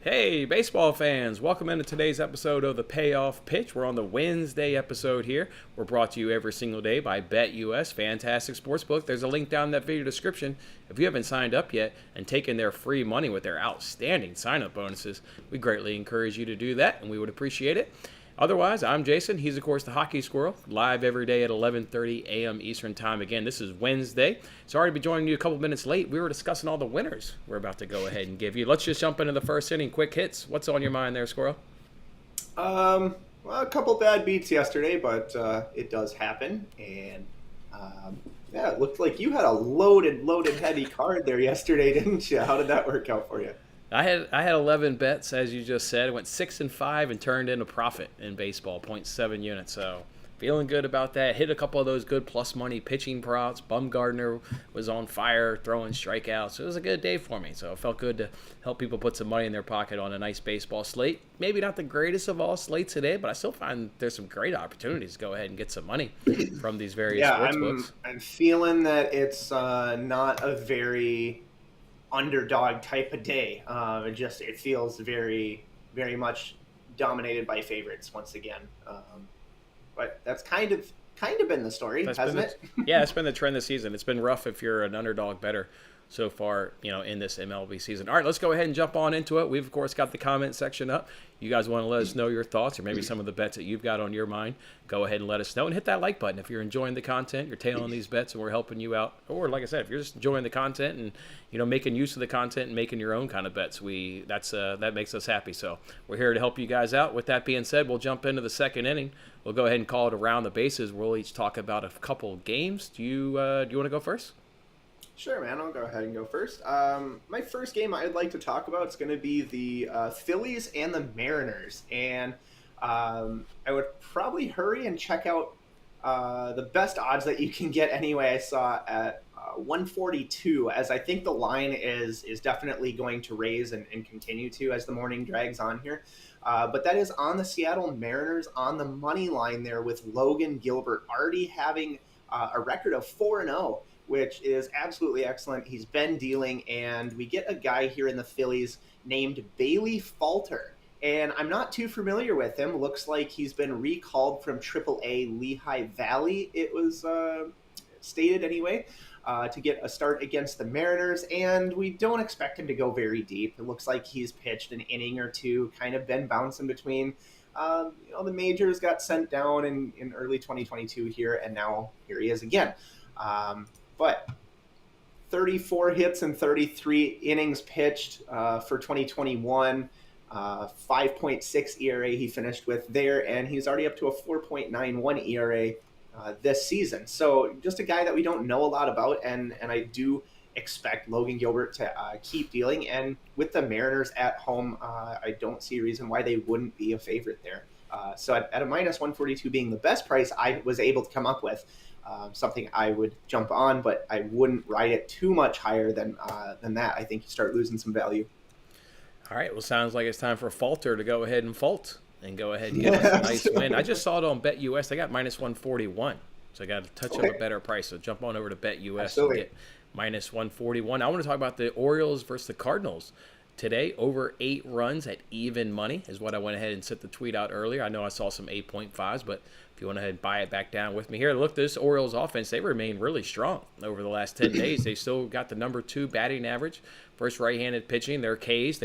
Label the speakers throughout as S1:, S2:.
S1: Hey, baseball fans, welcome into today's episode of the Payoff Pitch. We're on the Wednesday episode here. We're brought to you every single day by BetUS, fantastic sportsbook. There's a link down in that video description. If you haven't signed up yet and taken their free money with their outstanding sign-up bonuses, we greatly encourage you to do that, and we would appreciate it. Otherwise, I'm Jason. He's, of course, the Hockey Squirrel, live every day at 11:30 a.m. Eastern Time. Again, this is Wednesday. Sorry to be joining you a couple minutes late. We were discussing all the winners we're about to go ahead and give you. Let's just jump into the first inning. Quick hits. What's on your mind there, Squirrel?
S2: Well, a couple bad beats yesterday, but it does happen. And yeah, it looked like you had a loaded heavy card there yesterday, didn't you? How did that work out for you?
S1: I had 11 bets, as you just said. I went 6-5 and turned in a profit in baseball, zero point 0.7 units. So feeling good about that. Hit a couple of those good plus money pitching props. Bumgardner was on fire, throwing strikeouts. It was a good day for me. So it felt good to help people put some money in their pocket on a nice baseball slate. Maybe not the greatest of all slates today, but I still find there's some great opportunities to go ahead and get some money from these various sports books.
S2: I'm feeling that it's not a very underdog type of day. It feels very, very much dominated by favorites once again. But that's kind of been the story, hasn't it?
S1: Yeah, it's been the trend this season. It's been rough if you're an underdog bettor so far, in this MLB season. All right, let's go ahead and jump on into it. We've, of course, got the comment section up. You guys want to let us know your thoughts or maybe some of the bets that you've got on your mind, go ahead and let us know. And hit that like button if you're enjoying the content, you're tailing these bets, and we're helping you out. Or, like I said, if you're just enjoying the content and, making use of the content and making your own kind of bets, that makes us happy. So we're here to help you guys out. With that being said, we'll jump into the second inning. We'll go ahead and call it around the bases. We'll each talk about a couple games. Do you want to go first?
S2: Sure, man. I'll go ahead and go first. My first game I'd like to talk about is going to be the Phillies and the Mariners. And I would probably hurry and check out the best odds that you can get anyway. I saw at 142, as I think the line is definitely going to raise and continue to as the morning drags on here. But that is on the Seattle Mariners on the money line there with Logan Gilbert already having a record of 4-0. Which is absolutely excellent. He's been dealing, and we get a guy here in the Phillies named Bailey Falter. And I'm not too familiar with him. Looks like he's been recalled from AAA Lehigh Valley, it was stated anyway, to get a start against the Mariners. And we don't expect him to go very deep. It looks like he's pitched an inning or two, kind of been bouncing between. The majors got sent down in early 2022 here, and now here he is again. But 34 hits and 33 innings pitched for 2021, 5.6 ERA he finished with there, and he's already up to a 4.91 ERA this season. So just a guy that we don't know a lot about, and I do expect Logan Gilbert to keep dealing. And with the Mariners at home, I don't see a reason why they wouldn't be a favorite there. So at a minus 142 being the best price I was able to come up with, something I would jump on, but I wouldn't ride it too much higher than that. I think you start losing some value.
S1: All right. Well, sounds like it's time for Falter to go ahead and fault and go ahead and get us a nice win. I just saw it on BetUS. They got minus 141, so I got a touch of a better price. So jump on over to BetUS
S2: Absolutely.
S1: and get minus 141. I want to talk about the Orioles versus the Cardinals. Today, over 8 runs at even money is what I went ahead and sent the tweet out earlier. I know I saw some 8.5s, but if you want to head and buy it back down with me here, look, this Orioles offense, they remain really strong over the last 10 days. They still got the number 2 batting average, first right-handed pitching. They're K's.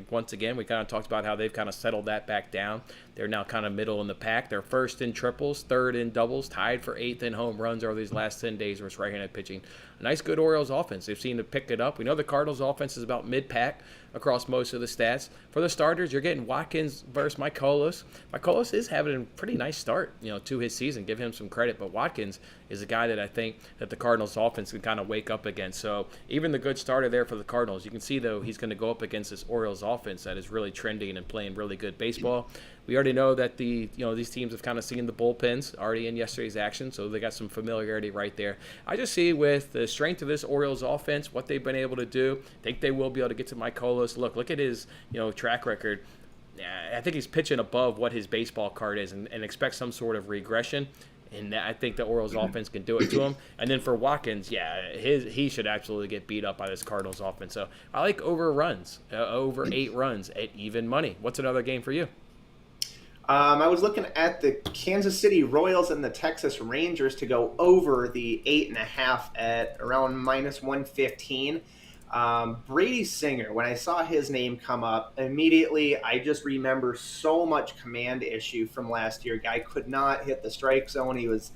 S1: Once again, we kind of talked about how they've kind of settled that back down. They're now kind of middle in the pack. They're first in triples, third in doubles, tied for 8th in home runs over these last 10 days versus right-handed pitching. A nice, good Orioles offense. They've seemed to pick it up. We know the Cardinals offense is about mid-pack across most of the stats. For the starters, you're getting Watkins versus Mykolas. Mykolas is having a pretty nice start, to his season. Give him some credit. But Watkins is a guy that I think that the Cardinals offense can kind of wake up against. So even the good starter there for the Cardinals, you can see, though, he's going to go up against this Orioles offense that is really trending and playing really good baseball. We already know that these teams have kind of seen the bullpens already in yesterday's action, so they got some familiarity right there. I just see with the strength of this Orioles offense, what they've been able to do, I think they will be able to get to Mykolas. Look at his track record. I think he's pitching above what his baseball card is and expect some sort of regression. And I think the Orioles offense can do it to him. And then for Watkins, yeah, he should absolutely get beat up by this Cardinals offense. So I like over runs, over 8 runs at even money. What's another game for you?
S2: I was looking at the Kansas City Royals and the Texas Rangers to go over the 8.5 at around -115. Brady Singer, when I saw his name come up, immediately I just remember so much command issue from last year. Guy could not hit the strike zone. He was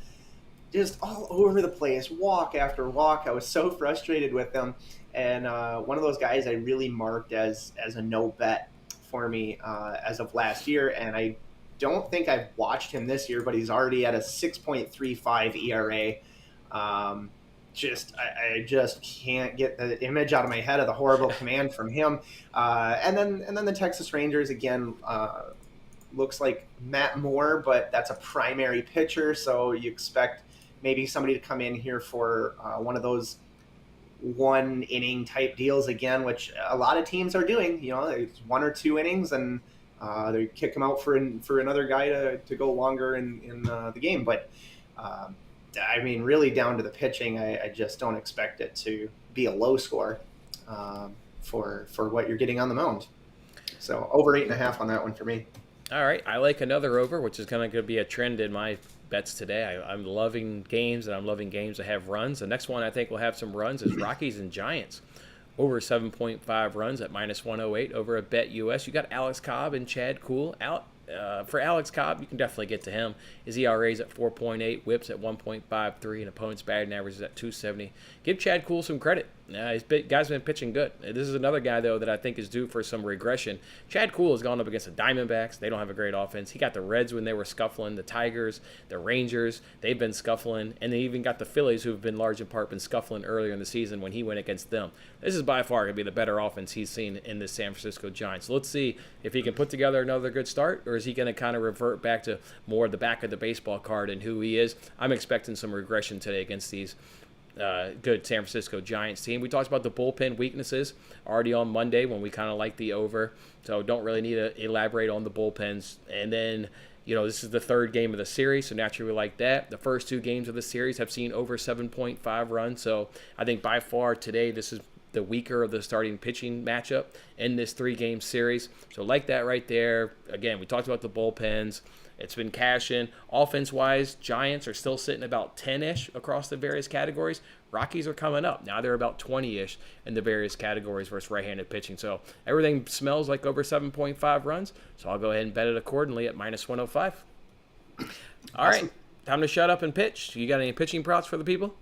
S2: just all over the place, walk after walk. I was so frustrated with him. And one of those guys I really marked as a no bet for me as of last year. And I don't think I've watched him this year, but he's already at a 6.35 ERA. I just can't get the image out of my head of the horrible command from him. And then the Texas Rangers again looks like Matt Moore, but that's a primary pitcher, so you expect maybe somebody to come in here for one of those 1 inning type deals again, which a lot of teams are doing. It's 1 or 2 innings and they kick him out for another guy to go longer in the game, but. I mean, really down to the pitching, I just don't expect it to be a low score for what you're getting on the mound. So over 8.5 on that one for me.
S1: All right, I like another over, which is going to be a trend in my bets today. I'm loving games, and I'm loving games that have runs. The next one I think will have some runs is Rockies and Giants. Over 7.5 runs at -108 over at BetUS. You got Alex Cobb and Chad Kuhl out. For Alex Cobb, you can definitely get to him. His ERA is at 4.8, whips at 1.53, and opponent's batting average is at 270. Give Chad Kuhl some credit. Guy's been pitching good. This is another guy, though, that I think is due for some regression. Chad Kuhl has gone up against the Diamondbacks. They don't have a great offense. He got the Reds when they were scuffling, the Tigers, the Rangers. They've been scuffling, and they even got the Phillies, who have been large in part been scuffling earlier in the season when he went against them. This is by far going to be the better offense he's seen in the San Francisco Giants. So let's see if he can put together another good start, or is he going to kind of revert back to more the back of the baseball card and who he is. I'm expecting some regression today against these good San Francisco Giants team. We talked about the bullpen weaknesses already on Monday when we kind of like the over, so don't really need to elaborate on the bullpens. And then, this is the third game of the series, so naturally we like that. The first 2 games of the series have seen over 7.5 runs, so I think by far today this is the weaker of the starting pitching matchup in this 3-game series. So like that right there. Again, we talked about the bullpens. It's been cashing. Offense-wise, Giants are still sitting about 10-ish across the various categories. Rockies are coming up. Now they're about 20-ish in the various categories versus right-handed pitching. So everything smells like over 7.5 runs. So I'll go ahead and bet it accordingly at -105. All right, time to shut up and pitch. You got any pitching props for the people?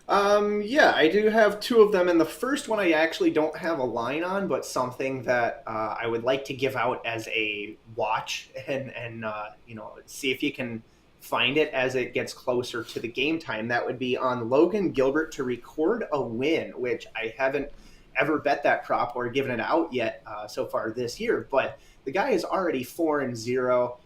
S2: Yeah, I do have 2 of them, and the first one I actually don't have a line on, but something that I would like to give out as a watch and see if you can find it as it gets closer to the game time. That would be on Logan Gilbert to record a win, which I haven't ever bet that prop or given it out yet so far this year, but the guy is already 4-0,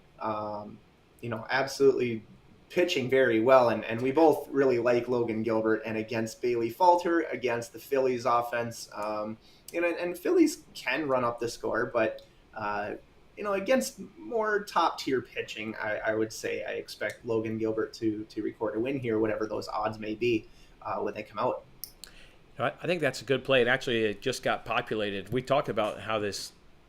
S2: absolutely pitching very well, and we both really like Logan Gilbert, and against Bailey Falter, against the Phillies offense, and Phillies can run up the score, but against more top tier pitching, I would say I expect Logan Gilbert to record a win here, whatever those odds may be when they come out.
S1: I think that's a good play, and actually it just got populated. We talked about how the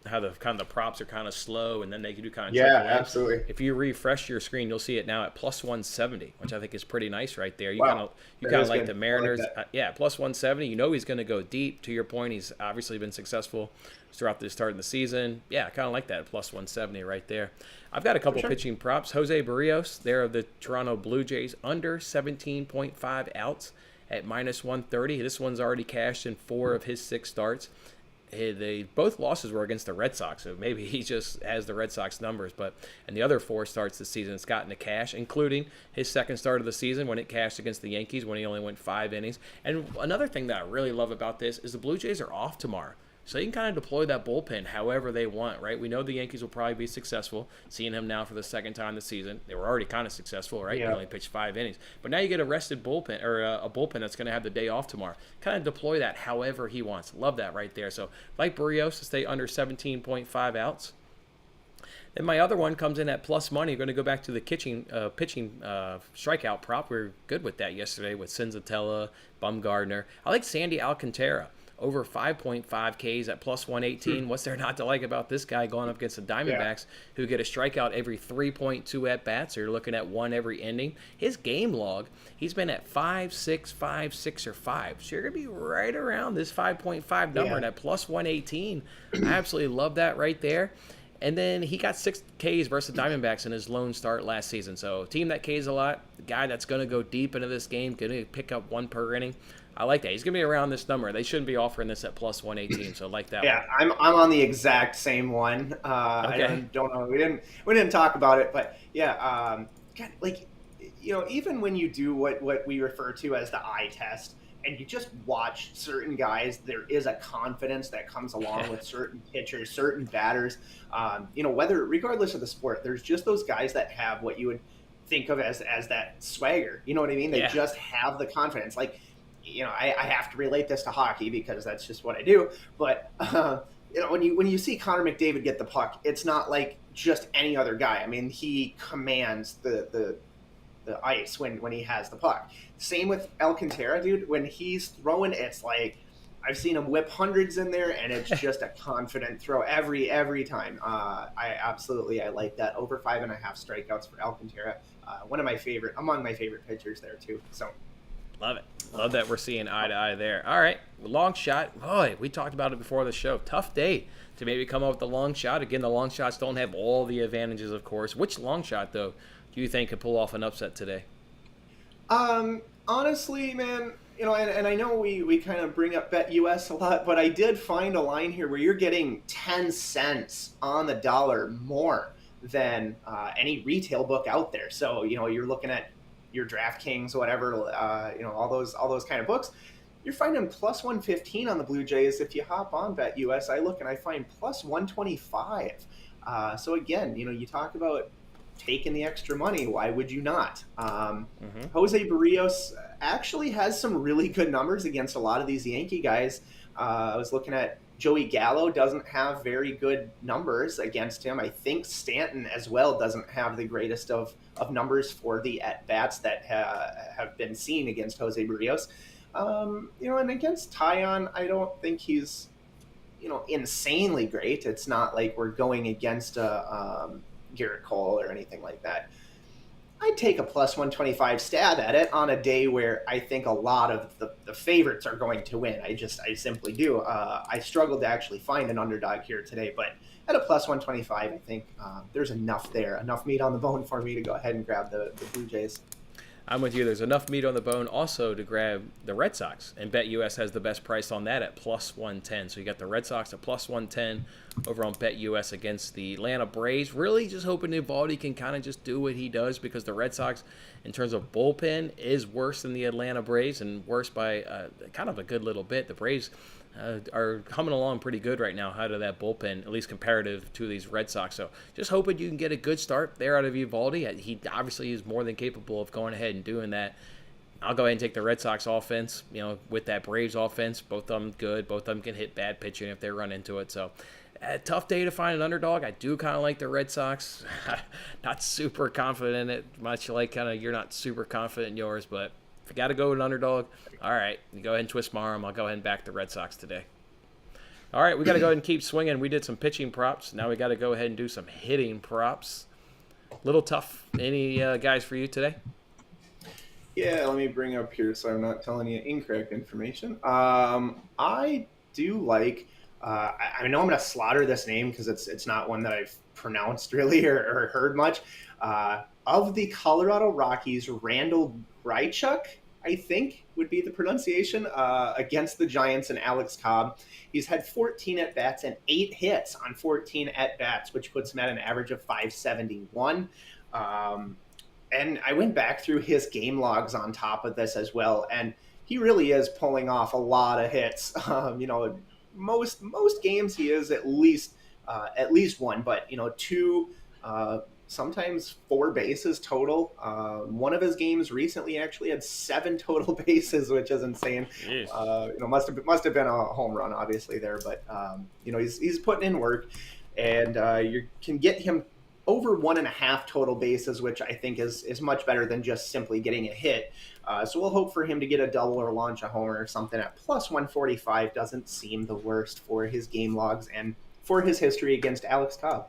S1: kind of the props are kind of slow, and then they do kind of
S2: trickle in. Absolutely.
S1: If you refresh your screen, you'll see it now at +170, which I think is pretty nice right there. You kind of like the Mariners, like +170. He's going to go deep. To your point, he's obviously been successful throughout the start of the season. Yeah, I kind of like that at +170 right there. I've got a couple pitching props. Jose Barrios, they're of the Toronto Blue Jays, under 17.5 outs at -130. This one's already cashed in 4 of his 6 starts. Both losses were against the Red Sox, so maybe he just has the Red Sox numbers. But in the other 4 starts this season, it's gotten a cash, including his second start of the season when it cashed against the Yankees when he only went 5 innings. And another thing that I really love about this is the Blue Jays are off tomorrow. So you can kind of deploy that bullpen however they want, right? We know the Yankees will probably be successful. Seeing him now for the second time this season, they were already kind of successful, right? Yeah. They only pitched 5 innings. But now you get a rested bullpen, or a bullpen that's going to have the day off tomorrow. Kind of deploy that however he wants. Love that right there. So like Barrios to stay under 17.5 outs. And my other one comes in at plus money. You're going to go back to the pitching strikeout prop. We were good with that yesterday with Senzatella, Bumgardner. I like Sandy Alcantara over 5.5 Ks at plus 118. What's there not to like about this guy going up against the Diamondbacks, who get a strikeout every 3.2 at bats? So you're looking at one every inning. His game log, he's been at 5, 6, 5, 6, or 5. So you're going to be right around this 5.5 number, and at plus 118. I absolutely love that right there. And then he got 6 Ks versus the Diamondbacks in his lone start last season. So team that Ks a lot, the guy that's going to go deep into this game, going to pick up 1 per inning. I like that. He's going to be around this number. They shouldn't be offering this at plus 118, so I like that one.
S2: I'm on the exact same one. Okay. I don't know. We didn't talk about it, but God, even when you do what we refer to as the eye test, and you just watch certain guys, there is a confidence that comes along with certain pitchers, certain batters. Regardless of the sport, there's just those guys that have what you would think of as that swagger. You know what I mean? They just have the confidence. Like, I have to relate this to hockey because that's just what I do. But when you see Connor McDavid get the puck, it's not like just any other guy. I mean, he commands the ice when he has the puck. Same with Alcantara, dude. When he's throwing, it's like I've seen him whip hundreds in there, and it's just a confident throw every time. I like that. Over 5.5 strikeouts for Alcantara. Among my favorite pitchers there too. So
S1: love it. Love that we're seeing eye to eye there. All right, long shot. Boy, we talked about it before the show. Tough day to maybe come up with the long shot. Again, the long shots don't have all the advantages, of course. Which long shot, though, do you think could pull off an upset today?
S2: Honestly, man, and I know we kind of bring up BetUS a lot, but I did find a line here where you're getting 10 cents on the dollar more than any retail book out there. So, you're looking at your DraftKings, whatever, all those kind of books. You're finding plus 115 on the Blue Jays. If you hop on BetUS, I look and I find plus 125. So again, you talk about taking the extra money. Why would you not? Jose Barrios actually has some really good numbers against a lot of these Yankee guys. I was looking at Joey Gallo doesn't have very good numbers against him. I think Stanton as well doesn't have the greatest of numbers for the at-bats that have been seen against Jose Barrios. And against Tyon, I don't think he's, insanely great. It's not like we're going against Garrett Cole or anything like that. I'd take a plus 125 stab at it on a day where I think a lot of the favorites are going to win. I simply do. I struggled to actually find an underdog here today, but at a plus 125, I think there's enough meat on the bone for me to go ahead and grab the Blue Jays.
S1: I'm with you. There's enough meat on the bone also to grab the Red Sox, and BetUS has the best price on that at plus 110. So you got the Red Sox at plus 110 over on BetUS against the Atlanta Braves. Really just hoping Eovaldi can kind of just do what he does, because the Red Sox, in terms of bullpen, is worse than the Atlanta Braves, and worse by kind of a good little bit. The Braves are coming along pretty good right now out of that bullpen, at least comparative to these Red Sox. So just hoping you can get a good start there out of Eovaldi. He obviously is more than capable of going ahead and doing that. I'll go ahead and take the Red Sox offense, with that Braves offense. Both of them good. Both of them can hit bad pitching if they run into it. So a tough day to find an underdog. I do kind of like the Red Sox. Not super confident in it, much like kind of you're not super confident in yours, but if you got to go with an underdog, all right, you go ahead and twist my arm. I'll go ahead and back the Red Sox today. All right, we got to go ahead and keep swinging. We did some pitching props. Now we got to go ahead and do some hitting props. Little tough. Any guys for you today?
S2: Yeah, let me bring up here so I'm not telling you incorrect information. I do like, I know I'm going to slaughter this name because it's not one that I've pronounced really or heard much. Of the Colorado Rockies, Randall Grichuk, I think would be the pronunciation, against the Giants and Alex Cobb. He's had 14 at-bats and 8 hits on 14 at-bats, which puts him at an average of 571. And I went back through his game logs on top of this as well, and he really is pulling off a lot of hits. Most games he is at least one, but 2, sometimes 4 bases total. One of his games recently actually had 7 total bases, which is insane. Must have been a home run obviously there, but he's putting in work. and you can get him over 1.5 total bases, which I think is much better than just simply getting a hit. So we'll hope for him to get a double or launch a homer or something at plus 145. Doesn't seem the worst for his game logs and for his history against Alex Cobb.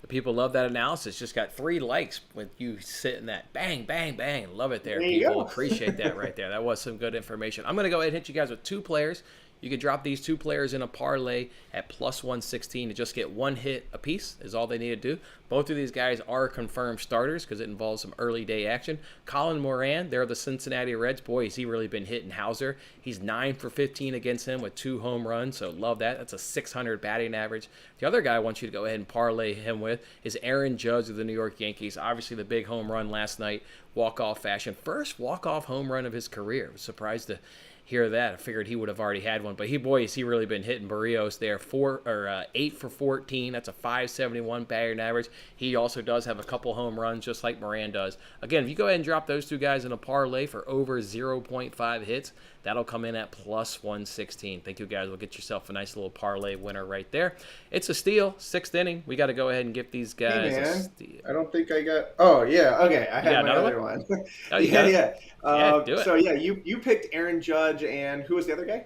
S1: The people love that analysis. Just got 3 likes with you sitting that bang, bang, bang. Love it there. People appreciate that right there. That was some good information. I'm going to go ahead and hit you guys with 2 players. You could drop these 2 players in a parlay at plus 116 to just get 1 hit apiece is all they need to do. Both of these guys are confirmed starters because it involves some early day action. Colin Moran, they're the Cincinnati Reds. Boy, has he really been hitting Hauser. He's 9 for 15 against him with 2 home runs, so love that. That's a 600 batting average. The other guy I want you to go ahead and parlay him with is Aaron Judge of the New York Yankees. Obviously the big home run last night, walk-off fashion. First walk-off home run of his career. I was surprised to hear that. I figured he would have already had one, but has he really been hitting Barrios there? 8 for 14. That's a 571 batting average. He also does have a couple home runs, just like Moran does. Again, if you go ahead and drop those 2 guys in a parlay for over 0.5 hits, that'll come in at plus 116. Thank you guys. We'll get yourself a nice little parlay winner right there. It's a steal. 6th inning. We got to go ahead and give these guys a steal.
S2: I don't think I got. Oh yeah. Okay. I had my other one.
S1: Oh, yeah.
S2: Do it. So yeah, you picked Aaron Judge, and who was the other guy?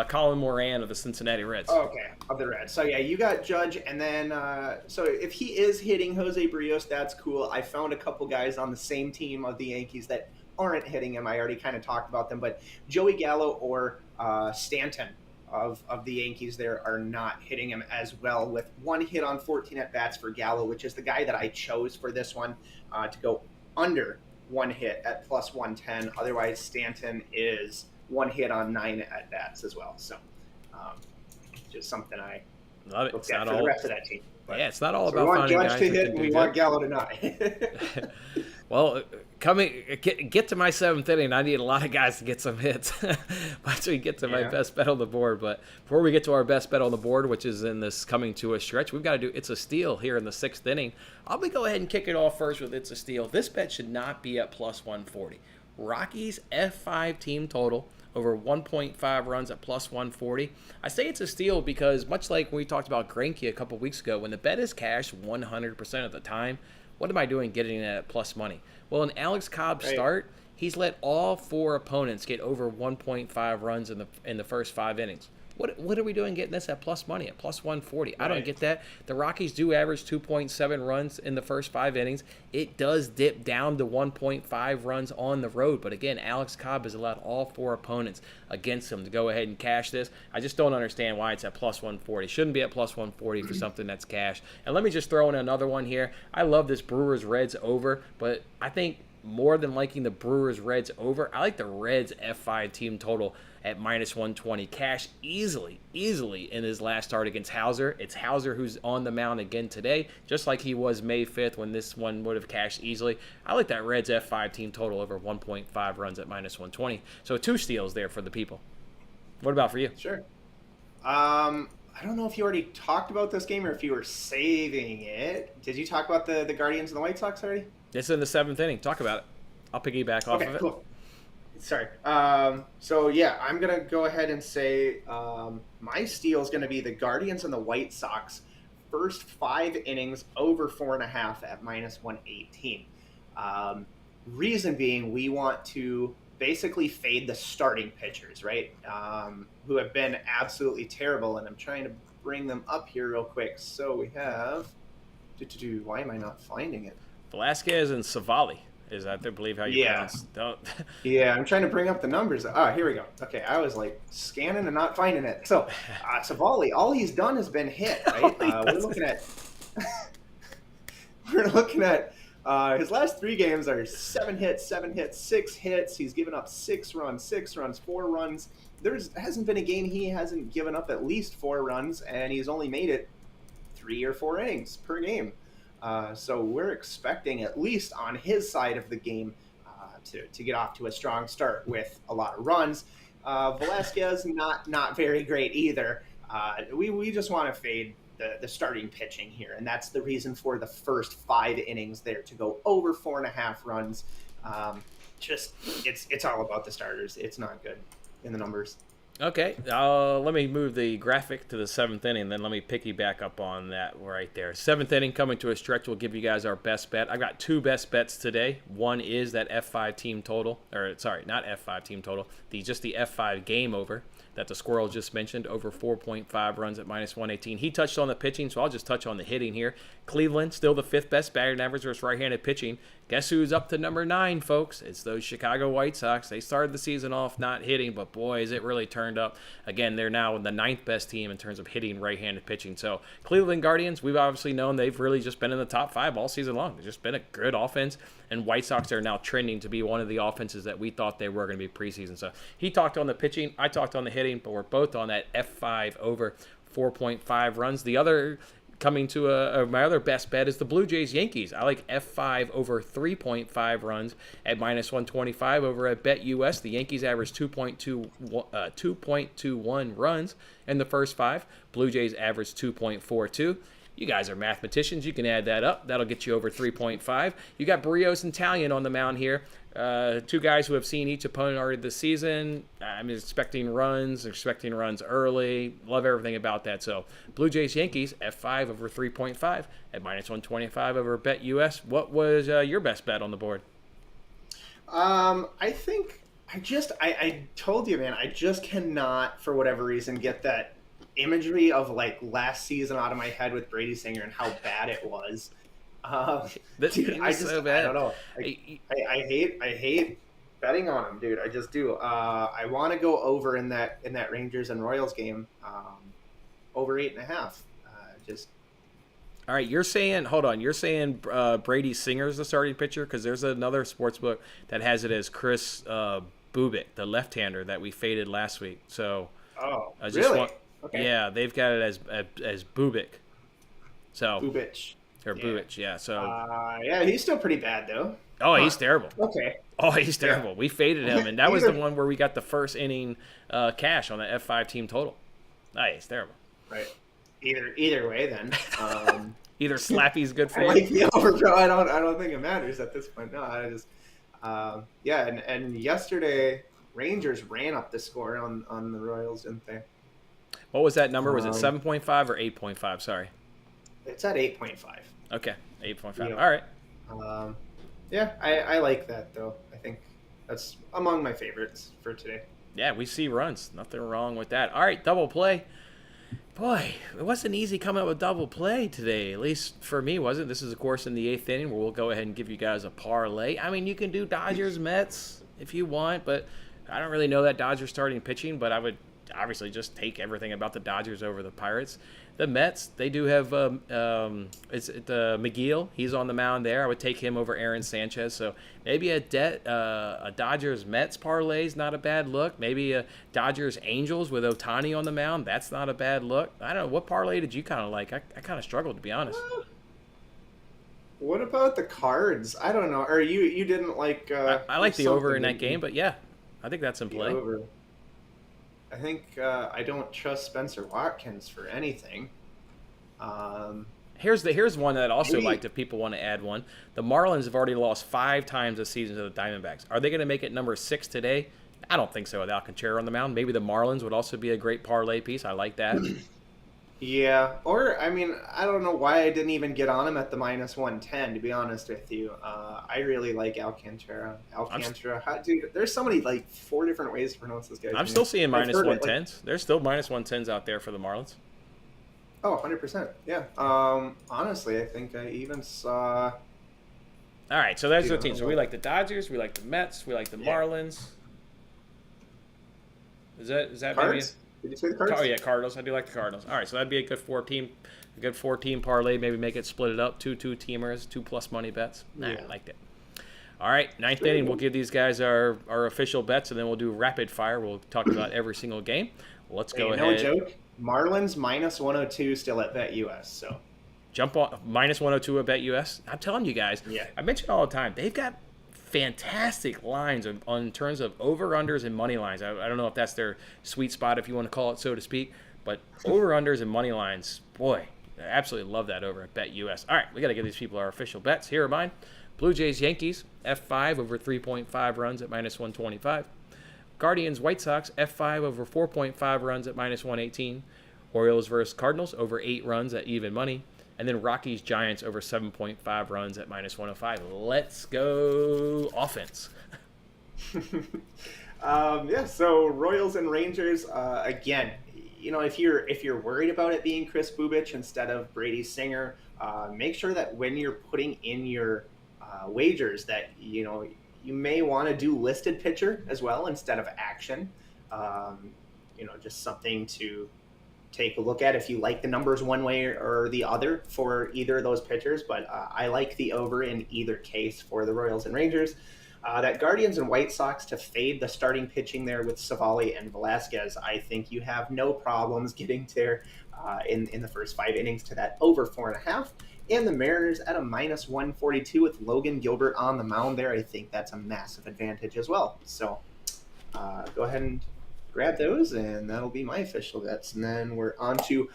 S1: Colin Moran of the Cincinnati Reds.
S2: Oh, okay, of the Reds. So yeah, you got Judge, and then so if he is hitting Jose Barrios, that's cool. I found a couple guys on the same team of the Yankees that aren't hitting him. I already kind of talked about them, but Joey Gallo or Stanton of the Yankees there are not hitting him as well, with 1 hit on 14 at bats for Gallo, which is the guy that I chose for this one to go under 1 hit at plus 110. Otherwise, Stanton is 1 hit on 9 at bats as well. So just something I
S1: love it.
S2: Looked at for the rest of that team. But,
S1: it's not all about finding guys
S2: to hit, and we want Gallo to not.
S1: Well, get to my 7th inning, I need a lot of guys to get some hits once we get to my best bet on the board. But before we get to our best bet on the board, which is in this coming to a stretch, we've got to do It's a Steal here in the 6th inning. I'll go ahead and kick it off first with It's a Steal. This bet should not be at plus 140. Rockies F5 team total over 1.5 runs at plus 140. I say it's a steal because much like when we talked about Greinke a couple weeks ago, when the bet is cashed 100% of the time, what am I doing getting it at plus money? Well, in Alex Cobb's start, he's let all 4 opponents get over 1.5 runs in the first 5 innings. What are we doing getting this at plus money, at plus 140? I don't get that. The Rockies do average 2.7 runs in the first 5 innings. It does dip down to 1.5 runs on the road. But again, Alex Cobb has allowed all 4 opponents against him to go ahead and cash this. I just don't understand why it's at plus 140. Shouldn't be at plus 140 for something that's cash. And let me just throw in another one here. I love this Brewers-Reds over, but I think more than liking the Brewers-Reds over, I like the Reds F5 team total at minus 120. Cash easily in his last start against Hauser. It's Hauser who's on the mound again today, just like he was May 5th when this one would have cashed easily. I like that Reds F5 team total over 1.5 runs at minus 120. So 2 steals there for the people. What about for you?
S2: Sure. I don't know if you already talked about this game or if you were saving it. Did you talk about the Guardians and the White Sox already?
S1: It's in the 7th inning. Talk about it. I'll piggyback off of it.
S2: Cool. Sorry. So, yeah, I'm going to go ahead and say my steal is going to be the Guardians and the White Sox. First 5 innings over 4.5 at minus 118. Reason being, we want to basically fade the starting pitchers, right? Who have been absolutely terrible. And I'm trying to bring them up here real quick. So we have... Why am I not finding it?
S1: Velasquez and Savali. Is that, I believe, how you pronounce it?
S2: Yeah, I'm trying to bring up the numbers. Here we go. Okay, I was like scanning and not finding it. So, Savali, all he's done has been hit, right? We're looking at his last 3 games are 7 hits, 6 hits. He's given up 6 runs, 4 runs. There hasn't been a game he hasn't given up at least 4 runs, and he's only made it 3 or 4 innings per game. So we're expecting, at least on his side of the game, to get off to a strong start with a lot of runs. Velasquez, not very great either. We just want to fade the starting pitching here, and that's the reason for the first 5 innings there to go over 4.5 runs. It's all about the starters. It's not good in the numbers.
S1: Okay, let me move the graphic to the seventh inning, then let me piggyback up on that right there. Seventh inning coming to a stretch. We'll give you guys our best bet. I've got two best bets today. One is that F5 team total, or sorry, not F5 team total, just the F5 game over that the Squirrel just mentioned, over 4.5 runs at -118. He touched on the pitching, so I'll just touch on the hitting here. Cleveland, still the fifth best batting average versus right-handed pitching. Guess who's up to number 9, folks? It's those Chicago White Sox. They started the season off not hitting, but boy, is it really turned up. Again, they're now the 9th best team in terms of hitting right-handed pitching. So Cleveland Guardians, we've obviously known they've really just been in the top 5 all season long. They've just been a good offense, and White Sox are now trending to be one of the offenses that we thought they were going to be preseason. So he talked on the pitching, I talked on the hitting, but we're both on that F5 over 4.5 runs. The other coming to my other best bet is the Blue Jays Yankees. I like F5 over 3.5 runs at -125 over at BetUS. The Yankees average 2.21 runs in the first 5. Blue Jays average 2.42. You guys are mathematicians. You can add that up. That'll get you over 3.5. You got Barrios and Talion on the mound here. Two guys who have seen each opponent already this season. I'm expecting runs early. Love everything about that. So Blue Jays Yankees F5 over 3.5 at -125 over BetUS. What was your best bet on the board?
S2: I think I told you, man, I just cannot, for whatever reason, get that imagery of like last season out of my head with Brady Singer and how bad it was. Dude, so bad. I don't know. I hate betting on him, dude. I just do. I want to go over in that Rangers and Royals game, over 8.5.
S1: All right, you're saying, hold on, you're saying Brady Singer is the starting pitcher? Because there's another sportsbook that has it as Chris Bubik, the left-hander that we faded last week. So, I just
S2: really? Okay.
S1: Yeah, they've got it as Bubik. So
S2: Bubich.
S1: Or yeah. Bubich, yeah. So
S2: yeah, he's still pretty bad though.
S1: Oh, he's terrible.
S2: Okay.
S1: Oh, he's terrible. Yeah. We faded him, and that was the one where we got the first inning cash on the F5 team total. Oh, he's terrible.
S2: Right. Either way, then.
S1: Either Slappy's good for you.
S2: Like the over, bro. I don't think it matters at this point. No, I just. Yeah, and yesterday Rangers ran up the score on the Royals, didn't they?
S1: What was that number? Was it 7.5 or 8.5? Sorry.
S2: It's at 8.5.
S1: Okay, 8.5.
S2: Yeah.
S1: All right.
S2: Yeah, I like that, though. I think that's among my favorites for today.
S1: Yeah, we see runs. Nothing wrong with that. All right, double play. Boy, it wasn't easy coming up with double play today. At least for me, wasn't. This is, of course, in the 8th inning where we'll go ahead and give you guys a parlay. I mean, you can do Dodgers, Mets if you want, but I don't really know that Dodgers starting pitching, but I would obviously just take everything about the Dodgers over the Pirates. The Mets, they do have McGill. He's on the mound there. I would take him over Aaron Sanchez. So maybe a Dodgers-Mets parlay is not a bad look. Maybe a Dodgers-Angels with Ohtani on the mound. That's not a bad look. I don't know. What parlay did you kind of like? I kind of struggled, to be honest.
S2: What about the Cards? I don't know. Or you didn't like...
S1: I like the over in that game, but yeah, I think that's in play.
S2: Over. I think I don't trust Spencer Watkins for anything.
S1: Here's one that I'd also liked if people want to add one. The Marlins have already lost 5 times this season to the Diamondbacks. Are they going to make it number 6 today? I don't think so with Alcantara on the mound. Maybe the Marlins would also be a great parlay piece. I like that.
S2: Yeah, or, I mean, I don't know why I didn't even get on him at the -110, to be honest with you. I really like Alcantara. Dude, there's so many, 4 different ways to pronounce this guy.
S1: I'm still seeing -110s. There's still -110s out there for the Marlins.
S2: Oh, 100%, yeah. Honestly, I think I even saw...
S1: All right, so there's the team. So we like the Dodgers, we like the Mets, we like the Marlins. Is that
S2: Cards? Did you say the Cards?
S1: Oh yeah, Cardinals. I do like the Cardinals. All right, so that'd be a good 4-team parlay. Maybe make it split it up, 2 teamers, 2+ money bets. Nah, I liked it. All right, 9th inning. We'll give these guys our official bets, and then we'll do rapid fire. We'll talk about every single game. Let's go ahead.
S2: No joke. Marlins -102 still at BetUS. So
S1: jump on -102 at BetUS. I'm telling you guys.
S2: Yeah. I
S1: mention all the time. They've got fantastic lines on terms of over-unders and money lines. I don't know if that's their sweet spot, if you want to call it so to speak, but over-unders and money lines, boy, I absolutely love that over at BetUS. All right, we got to give these people our official bets. Here are mine. Blue Jays Yankees F5 over 3.5 runs at -125. Guardians, White Sox, F5 over 4.5 runs at minus 118. Orioles versus Cardinals over 8 runs at even money. And then Rockies, Giants over 7.5 runs at minus 105. Let's go offense.
S2: So Royals and Rangers, again, if you're worried about it being Chris Bubich instead of Brady Singer, make sure that when you're putting in your wagers that, you may want to do listed pitcher as well instead of action. Just something to take a look at if you like the numbers one way or the other for either of those pitchers. But I like the over in either case for the Royals and Rangers. That Guardians and White Sox to fade the starting pitching there with Savali and Velasquez, I think you have no problems getting there in the first 5 innings to that over 4.5. And the Mariners at a minus 142 with Logan Gilbert on the mound there. I think that's a massive advantage as well. So go ahead and grab those, and that'll be my official bets. And then we're on to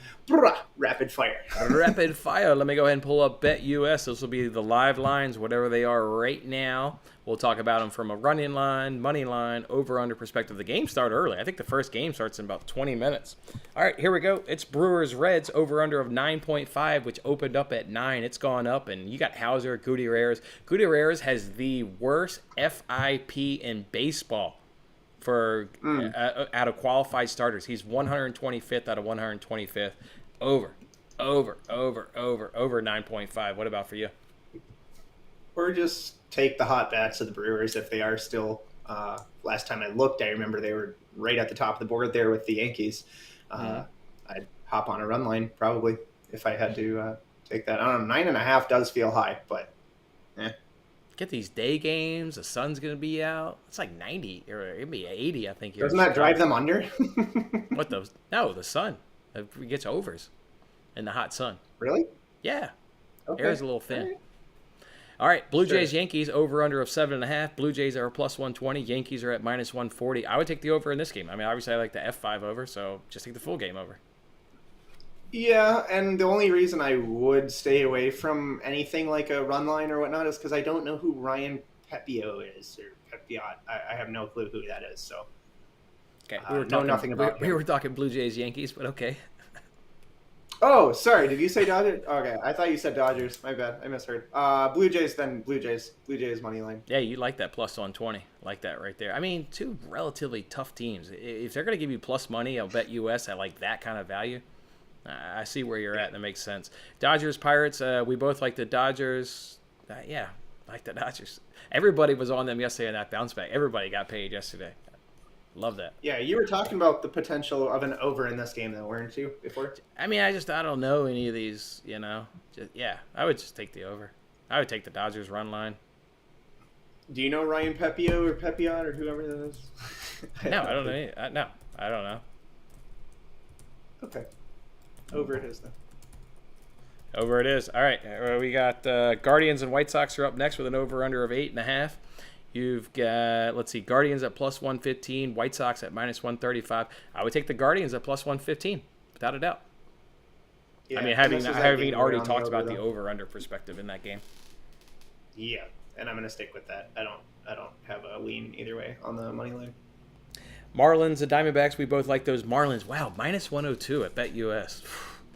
S2: rapid fire.
S1: Rapid fire. Let me go ahead and pull up BetUS. Those will be the live lines, whatever they are right now. We'll talk about them from a running line, money line, over-under perspective. The game started early. I think the first game starts in about 20 minutes. All right, here we go. It's Brewers-Reds, over-under of 9.5, which opened up at 9. It's gone up, and you got Hauser, Gutierrez. Gutierrez has the worst FIP in baseball for out of qualified starters. He's 125th out of 125th. Over 9.5. What about for you?
S2: Or just take the hot bats of the Brewers if they are still. Last time I looked, I remember they were right at the top of the board there with the Yankees. I'd hop on a run line probably if I had to take that. I don't know, 9.5 does feel high, but
S1: Get these day games. The sun's going to be out. It's like 90 or it'd be 80, I think.
S2: Doesn't that drive them under?
S1: What those? No, the sun. It gets overs in the hot sun.
S2: Really?
S1: Yeah.
S2: Okay.
S1: Air's a little thin. All right, Blue Jays, Yankees, over-under of 7.5. Blue Jays are a plus 120. Yankees are at minus 140. I would take the over in this game. I mean, obviously I like the F5 over, so just take the full game over.
S2: Yeah, and the only reason I would stay away from anything like a run line or whatnot is because I don't know who Ryan Pepio is, or Pepiot. I have no clue who that is, so.
S1: Okay,
S2: nothing about
S1: we were talking Blue Jays, Yankees, but okay.
S2: Oh, sorry. Did you say Dodgers? Okay, I thought you said Dodgers. My bad. I misheard. Blue Jays, then Blue Jays. Blue Jays money line.
S1: Yeah, you like that plus 120. Like that right there. I mean, two relatively tough teams. If they're going to give you plus money, I'll bet US at like that kind of value. I see where you're at. That makes sense. Dodgers, Pirates. We both like the Dodgers. Like the Dodgers. Everybody was on them yesterday in that bounce back. Everybody got paid yesterday. Love that.
S2: Yeah, you were talking about the potential of an over in this game, though, weren't you, before?
S1: I mean, I don't know any of these, I would just take the over. I would take the Dodgers run line.
S2: Do you know Ryan Pepio or Pepiot or whoever that is?
S1: No, I don't know. No, I don't know.
S2: Okay. Over it is, though.
S1: Over it is. All right. We got Guardians and White Sox are up next with an over-under of 8.5. You've got, Guardians at plus 115, White Sox at minus 135. I would take the Guardians at plus 115, without a doubt. Yeah, I mean, having already talked about the over-under perspective in that game.
S2: Yeah, and I'm going to stick with that. I don't have a lean either way on the money line.
S1: Marlins and Diamondbacks, we both like those Marlins. Wow, minus 102 at BetUS.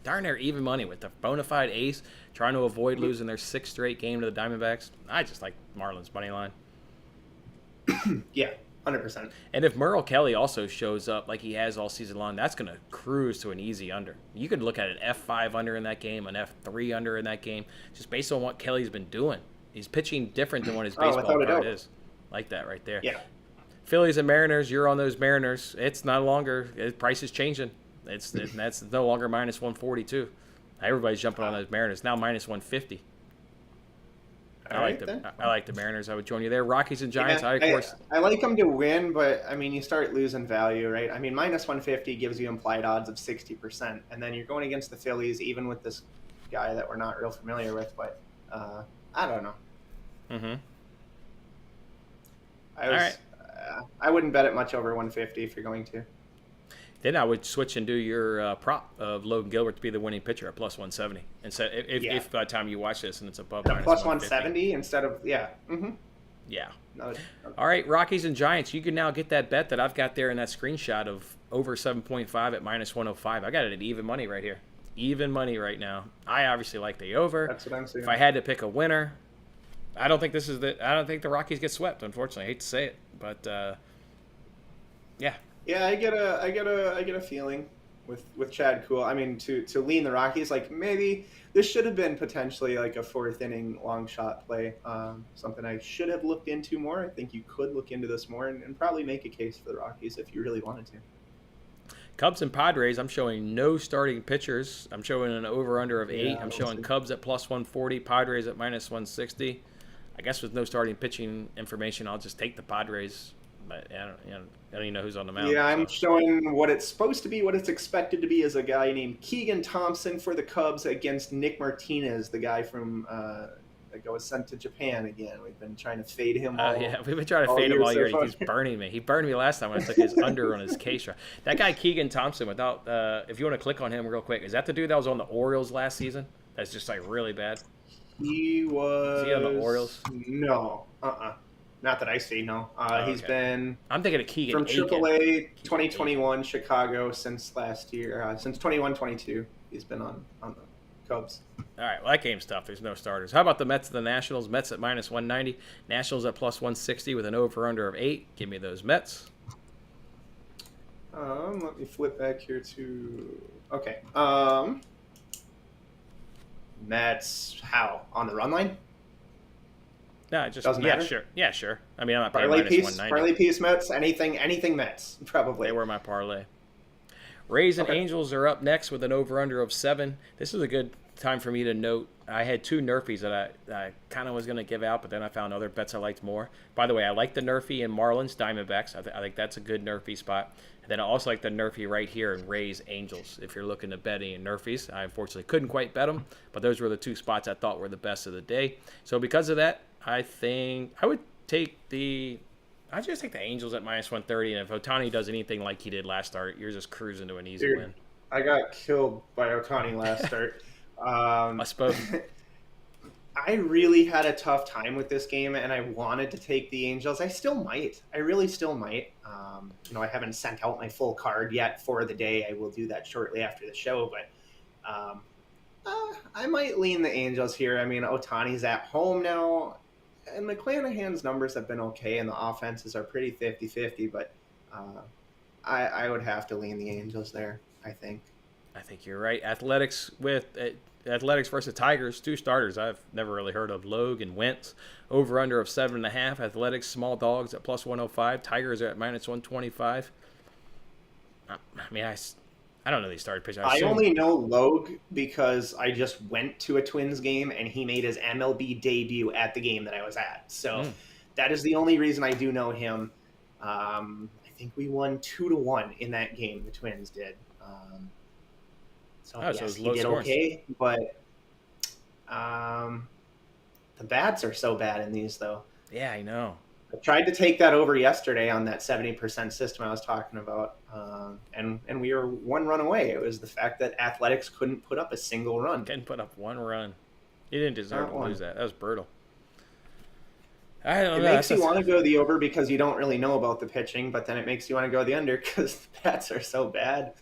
S1: Darn near even money with the bona fide ace, trying to avoid losing their 6th straight game to the Diamondbacks. I just like Marlins money line.
S2: Yeah, 100%.
S1: And if Merrill Kelly also shows up like he has all season long, that's going to cruise to an easy under. You could look at an F5 under in that game, an F3 under in that game, just based on what Kelly's been doing. He's pitching different than what his baseball card is. Like that right there.
S2: Yeah.
S1: Phillies and Mariners, you're on those Mariners. It's no longer, price is changing. That's no longer minus 142. Everybody's jumping on those Mariners. Now minus 150. I like the Mariners. I would join you there. Rockies and Giants.
S2: Yeah, I like them to win, but I mean, you start losing value, right? I mean, minus 150 gives you implied odds of 60%, and then you're going against the Phillies, even with this guy that we're not real familiar with. But I don't know.
S1: Mm-hmm.
S2: All right. I wouldn't bet it much over 150 if you're going to.
S1: Then I would switch and do your prop of Logan Gilbert to be the winning pitcher at plus 170. And so if by the time you watch this and it's above minus
S2: plus 170 instead of, yeah. Mm-hmm.
S1: Yeah.
S2: No.
S1: All right, Rockies and Giants. You can now get that bet that I've got there in that screenshot of over 7.5 at minus 105. I got it at even money right here. Even money right now. I obviously like the over.
S2: That's what I'm saying.
S1: If I had to pick a winner, I don't think the Rockies get swept. Unfortunately, I hate to say it, but yeah.
S2: Yeah, I get a feeling with Chad Cool. I mean, to lean the Rockies, like maybe this should have been potentially like a fourth inning long shot play. Something I should have looked into more. I think you could look into this more and probably make a case for the Rockies if you really wanted to.
S1: Cubs and Padres, I'm showing no starting pitchers. I'm showing an over-under of 8. I'm showing Cubs at plus 140, Padres at minus 160. I guess with no starting pitching information, I'll just take the Padres. But I don't even know who's on the mound.
S2: Yeah, I'm showing what it's supposed to be, what it's expected to be, is a guy named Keegan Thompson for the Cubs against Nick Martinez, the guy from that was sent to Japan again. We've been trying to fade him all.
S1: Yeah, we've been trying to fade him all year. He's burning me. He burned me last time when I took his under on his K-Shot. That guy Keegan Thompson, without if you want to click on him real quick, is that the dude that was on the Orioles last season? That's just like really bad.
S2: He was.
S1: Is he on the Orioles?
S2: No. Not that I see, no. He's been.
S1: I'm thinking of Keegan
S2: from AAA 2021
S1: Aiken.
S2: Chicago since last year. Since 21-22, he's been on the Cubs.
S1: All right, well, that game's tough. There's no starters. How about the Mets and the Nationals? Mets at minus 190. Nationals at plus 160 with an over-under of 8. Give me those Mets.
S2: Let me flip back here to. Okay. Mets, how? On the run line?
S1: No, it just
S2: doesn't matter.
S1: Sure. Yeah, sure. I mean, I'm not paying minus 190.
S2: Parlay piece Mets, anything Mets, probably.
S1: They were my parlay. Rays and Angels are up next with an over-under of 7. This is a good time for me to note. I had 2 Nerfies that I kind of was going to give out, but then I found other bets I liked more. By the way, I like the Nerfie in Marlins Diamondbacks. I think that's a good Nerfie spot. And then I also like the Nerfie right here in Rays Angels. If you're looking to bet any Nerfies, I unfortunately couldn't quite bet them, but those were the 2 spots I thought were the best of the day. So because of that, I think I would I'd just take the Angels at minus 130, and if Ohtani does anything like he did last start, you're just cruising to an easy win.
S2: I got killed by Ohtani last start.
S1: I suppose.
S2: I really had a tough time with this game, and I wanted to take the Angels. I still might. I really still might. I haven't sent out my full card yet for the day. I will do that shortly after the show, but I might lean the Angels here. I mean, Ohtani's at home now, and McClanahan's numbers have been okay, and the offenses are pretty 50-50, but I would have to lean the Angels there, I think.
S1: I think you're right. Athletics versus Tigers, 2 starters I've never really heard of. Logue and Wentz. Over under of 7.5. Athletics, small dogs at plus 105. Tigers are at minus 125. I mean, I don't know these started pitchers.
S2: I only know Logue because I just went to a Twins game and he made his MLB debut at the game that I was at. So that is the only reason I do know him. I think we won 2-1 in that game. The Twins did. So yes, he did okay, but the bats are so bad in these, though.
S1: Yeah, I know.
S2: I tried to take that over yesterday on that 70% system I was talking about, and we were 1 run away. It was the fact that Athletics couldn't put up a single run.
S1: Couldn't put up 1 run. He didn't deserve to lose that. That was brutal. I don't know.
S2: It makes you want to go the over because you don't really know about the pitching, but then it makes you want to go the under because the bats are so bad.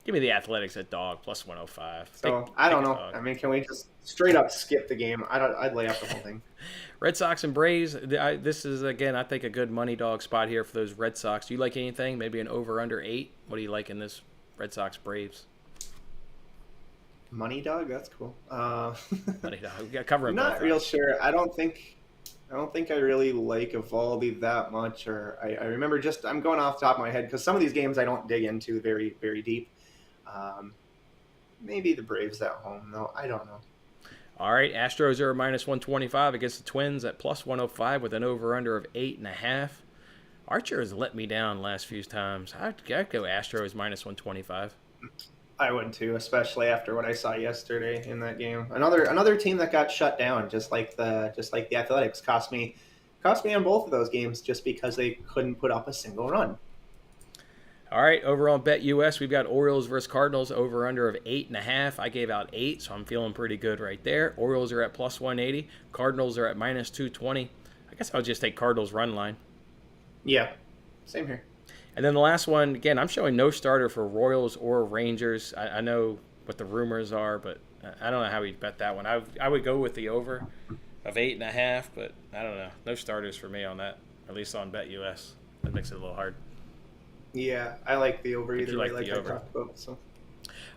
S1: Give me the Athletics at dog plus 105.
S2: So I don't know. I mean, can we just straight up skip the game? I'd lay up the whole thing.
S1: Red Sox and Braves. This is, again, I think a good money dog spot here for those Red Sox. Do you like anything? Maybe an over under 8? What do you like in this Red Sox Braves?
S2: Money dog, that's cool.
S1: Money dog. We got covering.
S2: I'm not real sure. I don't think I really like Evaldi that much. Or I remember I'm going off the top of my head because some of these games I don't dig into very, very deep. Maybe the Braves at home, though. I don't know.
S1: All right, Astros are minus 125 against the Twins at plus 105 with an over-under of 8.5. Archer has let me down last few times. I'd go Astros minus 125.
S2: I would too, especially after what I saw yesterday in that game. Another team that got shut down, just like the Athletics, cost me on both of those games just because they couldn't put up a single run.
S1: All right, over on BetUS, we've got Orioles versus Cardinals, over-under of 8.5. I gave out 8, so I'm feeling pretty good right there. Orioles are at plus 180. Cardinals are at minus 220. I guess I'll just take Cardinals run line.
S2: Yeah, same here.
S1: And then the last one, again, I'm showing no starter for Royals or Rangers. I know what the rumors are, but I don't know how we bet that one. I would go with the over of 8.5, but I don't know. No starters for me on that, at least on BetUS. That makes it a little hard.
S2: Yeah, I like the over either way, like I
S1: over.
S2: talked about. So.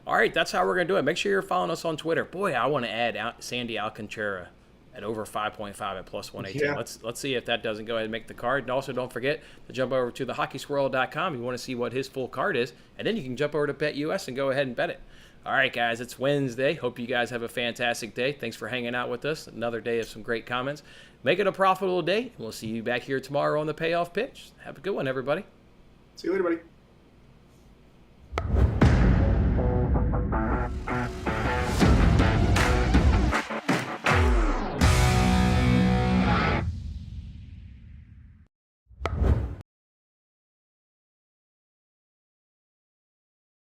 S1: All right, that's how we're going to do it. Make sure you're following us on Twitter. Boy, I want to add Sandy Alcantara at over 5.5 at plus 118.
S2: Yeah.
S1: Let's see if that doesn't go ahead and make the card. And also don't forget to jump over to the hockeysquirrel.com. You want to see what his full card is. And then you can jump over to BetUS and go ahead and bet it. All right, guys, it's Wednesday. Hope you guys have a fantastic day. Thanks for hanging out with us. Another day of some great comments. Make it a profitable day. And we'll see you back here tomorrow on the payoff pitch. Have a good one, everybody.
S2: See you later, buddy.